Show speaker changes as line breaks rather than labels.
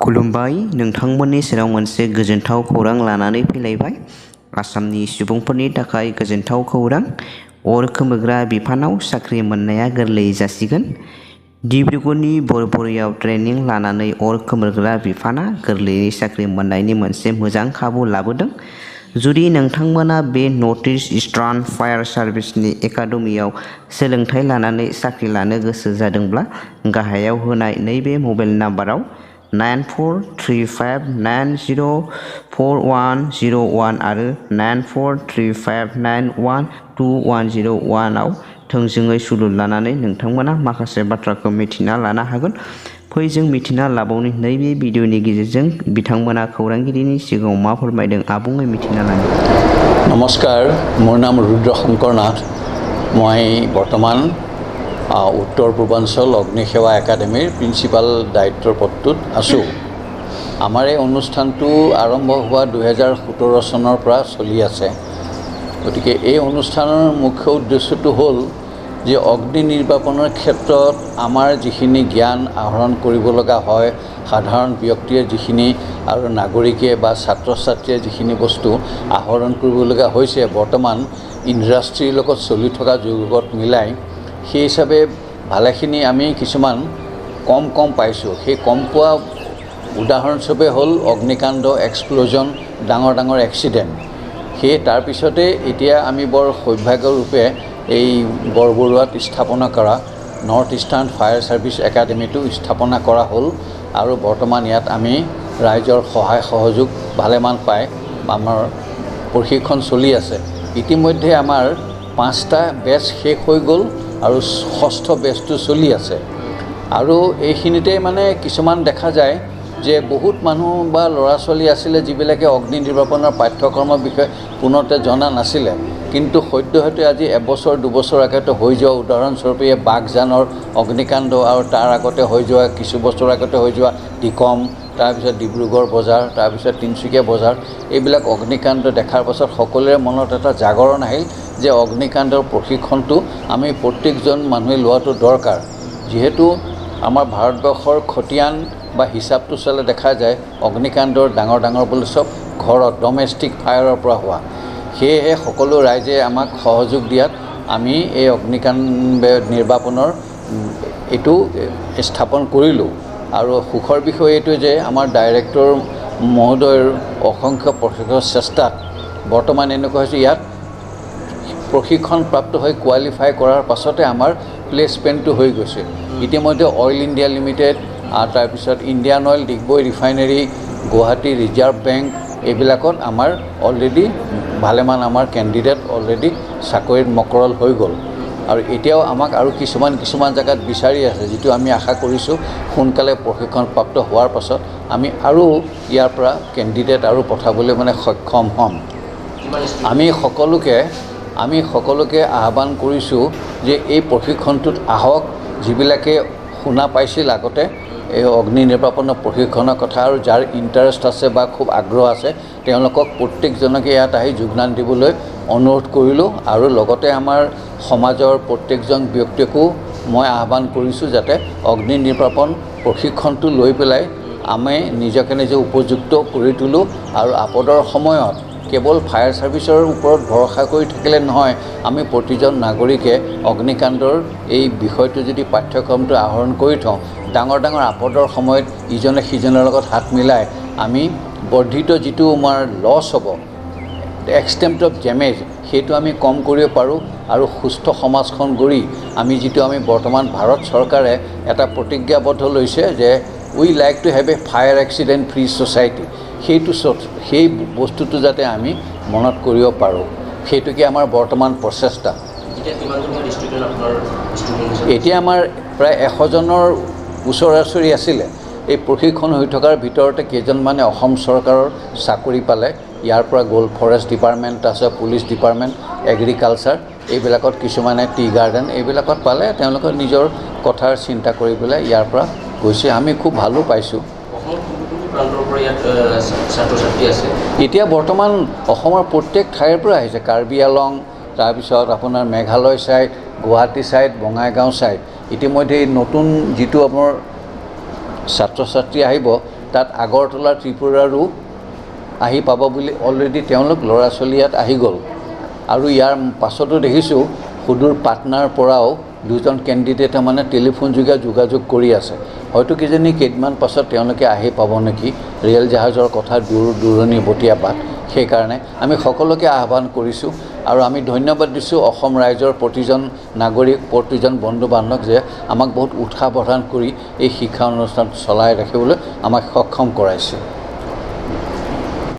खुलुमबाय नोंथांमोननि सेराव मोनसे गोजोनथाव खौरां लानानै फैलायबाय। आसामनि सुबुंफोरनि थाखाय गोजोनथाव खौरां। अर खोमोरग्रा बिफानाव साख्रि मोननाया गोरलै जासिगोन। डिब्रुगड़नि बरबरियाव ट्रेनिं लानानै अर खोमोरग्रा बिफाना गोरलैयै साख्रि मोननायनि मोनसे मोजां खाबु लाबोदों। जुदि नोंथांमोना बे नर्थ इस्टार्न फायार सार्भिसनि एकाडेमियाव सोलोंथाइ लानानै साख्रि लानो गोसो जादोंब्ला गाहायाव होनाय नैबे मबाइल नाम्बाराव 9435904101 आरो 9435912101 आव थोंजोङै सुलुं लानानै नोंथांमोना माखासे बाथ्राखौ मिथिना लानो हागोन। फै जों मिथिना लाबावनि नैबे भिडिअनि गेजेरजों बिथांमोना खौरांगिरिनि सिगाङाव मा फोरमायदों आबुङै मिथिना लानो।
नमस्कार, मोर नाम रुद्र शंकर नाथ। मैं बर्तमान उत्तर पूर्वांचल अग्निसेवा एकाडेमिर प्रिन्सिपाल दायित्वर पदटुत आसो। आमार এই অনুষ্ঠানটো आरम्भ हुआ 2017 চনৰ পৰা চলি আছে। গতিকে এই অনুষ্ঠানৰ মুখ্য উদ্দেশ্যটো হ'ল যে অগ্নি নিৰ্বাপনৰ ক্ষেত্ৰত আমাৰ যিখিনি জ্ঞান আহৰণ কৰিব লগা হয়, সাধাৰণ ব্যক্তিয়ে যিখিনি আৰু নাগৰিকে বা ছাত্ৰ ছাত্ৰীয়ে যিখিনি বস্তু আহৰণ কৰিব লগা হৈছে বৰ্তমান ইণ্ডাষ্ট্ৰীৰ লগত চলি থকা যুগত মিলাই, সেই হিচাপে ভালেখিনি আমি কিছুমান কম পাইছোঁ। সেই কম পোৱা উদাহৰণস্বৰূপে হ'ল অগ্নিকাণ্ড, এক্সপ্ল'জন, ডাঙৰ এক্সিডেণ্ট। সেই তাৰপিছতে এতিয়া আমি বৰ সৌভাগ্যৰূপে এই বৰবৰুৱাত স্থাপনা কৰা নৰ্থ ইষ্টাৰ্ণ ফায়াৰ ছাৰ্ভিচ একাডেমিটো স্থাপনা কৰা হ'ল আৰু বৰ্তমান ইয়াত আমি ৰাইজৰ সহায় সহযোগ ভালেমান পাই আমাৰ প্ৰশিক্ষণ চলি আছে। ইতিমধ্যে আমাৰ 5টা বেচ শেষ হৈ গ'ল আৰু 6ষ্ঠ বেচটো চলি আছে। আৰু এইখিনিতে মানে কিছুমান দেখা যায় যে বহুত মানুহ বা ল'ৰা ছোৱালী আছিলে যিবিলাকে অগ্নি নিৰ্বাপনৰ পাঠ্যক্ৰমৰ বিষয়ে পুনতে জনা নাছিলে, কিন্তু সদ্যহতে আজি এবছৰ দুবছৰ আগতে হৈ যোৱা উদাহৰণস্বৰূপে বাগজানৰ অগ্নিকাণ্ড আৰু তাৰ আগতে হৈ যোৱা কিছু বছৰ আগতে হৈ যোৱা ডিকম, তাৰপিছত ডিব্ৰুগড় বজাৰ, তাৰপিছত তিনিচুকীয়া বজাৰ, এইবিলাক অগ্নিকাণ্ড দেখাৰ পাছত সকলোৰে মনত এটা জাগৰণ আহিল যে অগ্নিকাণ্ডৰ প্ৰশিক্ষণটো আমি প্ৰত্যেকজন মানুহে লোৱাটো দৰকাৰ। যিহেতু আমাৰ ভাৰতবৰ্ষৰ খতিয়ান বা হিচাপটো চালে দেখা যায় অগ্নিকাণ্ডৰ ডাঙৰ বুলি চব ঘৰত ডমেষ্টিক ফায়াৰৰ পৰা হোৱা। সেয়েহে সকলো ৰাইজে আমাক সহযোগ দিয়াত আমি এই অগ্নিকাণ্ড নিৰ্বাপনৰ এইটো স্থাপন কৰিলোঁ। আৰু সুখৰ বিষয় এইটো যে আমাৰ ডাইৰেক্টৰ মহোদয়ৰ অসংখ্য প্ৰশিক্ষকৰ চেষ্টাত বৰ্তমান এনেকুৱা হৈছে ইয়াত প্ৰশিক্ষণপ্ৰাপ্ত হৈ কোৱালিফাই কৰাৰ পাছতে আমাৰ প্লেচমেণ্টটো হৈ গৈছে। ইতিমধ্যে অইল ইণ্ডিয়া লিমিটেড, তাৰপিছত Indian oil, Digboi refinery, Guwahati reserve bank, এইবিলাকত আমাৰ অলৰেডি ভালেমান আমাৰ কেণ্ডিডেট অলৰেডি চাকৰিত মকৰল হৈ গ'ল। আৰু এতিয়াও আমাক আৰু কিছুমান জেগাত বিচাৰি আছে, যিটো আমি আশা কৰিছোঁ সোনকালে প্ৰশিক্ষণপ্ৰাপ্ত হোৱাৰ পাছত আমি আৰু ইয়াৰ পৰা কেণ্ডিডেট আৰু পঠাবলৈ মানে সক্ষম হ'ম। আমি সকলোকে আহ্বান কৰিছোঁ যে এই প্ৰশিক্ষণটোত আহক। যিবিলাকে শুনা পাইছিল আগতে এই অগ্নি নিৰ্বাপনৰ প্ৰশিক্ষণৰ কথা আৰু যাৰ ইণ্টাৰেষ্ট আছে বা খুব আগ্ৰহ আছে তেওঁলোকক প্ৰত্যেকজনকে ইয়াত আহি যোগদান দিবলৈ অনুৰোধ কৰিলোঁ। আৰু লগতে আমাৰ সমাজৰ প্ৰত্যেকজন ব্যক্তিকো মই আহ্বান কৰিছোঁ যাতে অগ্নি নিৰ্বাপন প্ৰশিক্ষণটো লৈ পেলাই আমি নিজকে নিজে উপযুক্ত কৰি তোলোঁ। আৰু আপদৰ সময়ত কেৱল ফায়াৰ ছাৰ্ভিচৰ ওপৰত ভৰসা কৰি থাকিলে নহয়, আমি প্ৰতিজন নাগৰিকে অগ্নিকাণ্ডৰ এই বিষয়টো যদি পাঠ্যক্ৰমটো আহৰণ কৰি থওঁ, ডাঙৰ আপদৰ সময়ত ইজনে সিজনৰ লগত হাত মিলাই আমি বৰ্ধিত যিটো আমাৰ লছ হ'ব, এক্সটেম্ট অফ ডেমেজ, সেইটো আমি কম কৰিব পাৰোঁ। আৰু সুস্থ সমাজখন গঢ়ি আমি বৰ্তমান ভাৰত চৰকাৰে এটা প্ৰতিজ্ঞাবদ্ধ লৈছে যে we like to have a fire accident free society. সেই বস্তুটো যাতে আমি মনত কৰিব পাৰোঁ, সেইটোকে আমাৰ বৰ্তমান প্ৰচেষ্টা। এতিয়া আমাৰ প্ৰায় 100জনৰ ওচৰা-ওচৰি আছিলে। এই প্ৰশিক্ষণ হৈ থকাৰ ভিতৰতে কেইজনমানে অসম চৰকাৰৰ চাকৰি পালে। ইয়াৰ পৰা গ'ল ফৰেষ্ট ডিপাৰ্টমেণ্ট, আছে পুলিচ ডিপাৰ্টমেণ্ট, এগ্ৰিকালচাৰ, এইবিলাকত কিছুমানে টি গাৰ্ডেন, এইবিলাকত পালে। তেওঁলোকে নিজৰ কথাৰ চিন্তা কৰি পেলাই ইয়াৰ পৰা গৈছে। আমি খুব ভালো পাইছোঁ। এতিয়া বৰ্তমান অসমৰ প্ৰত্যেক ঠাইৰ পৰা আহিছে। কাৰ্বি আলং, তাৰপিছত আপোনাৰ Meghalaya side, Guwahati side, Bongaigaon side. ইতিমধ্যে নতুন যিটো আপোনাৰ ছাত্ৰ ছাত্ৰী আহিব তাত আগৰতলা ত্ৰিপুৰাৰো আহি পাব বুলি অলৰেডি তেওঁলোক ল'ৰা ছোৱালী ইয়াত আহি গ'ল আৰু ইয়াৰ পাছতো দেখিছোঁ সুদূৰ পাটনাৰ পৰাও দুজন কেণ্ডিডেটে মানে টেলিফোন যোগে যোগাযোগ কৰি আছে হয়তো কিজানি কেইদিনমান পাছত তেওঁলোকে আহি পাব নেকি ৰেল জাহাজৰ কথা দূৰণিবতীয়া বাট সেইকাৰণে আমি সকলোকে আহ্বান কৰিছোঁ আৰু আমি ধন্যবাদ দিছোঁ অসম ৰাইজৰ প্ৰতিজন নাগৰিক প্ৰতিজন বন্ধু বান্ধৱ যে আমাক বহুত উৎসাহ প্ৰদান কৰি এই শিক্ষা অনুষ্ঠান চলাই ৰাখিবলৈ আমাক সক্ষম কৰাইছে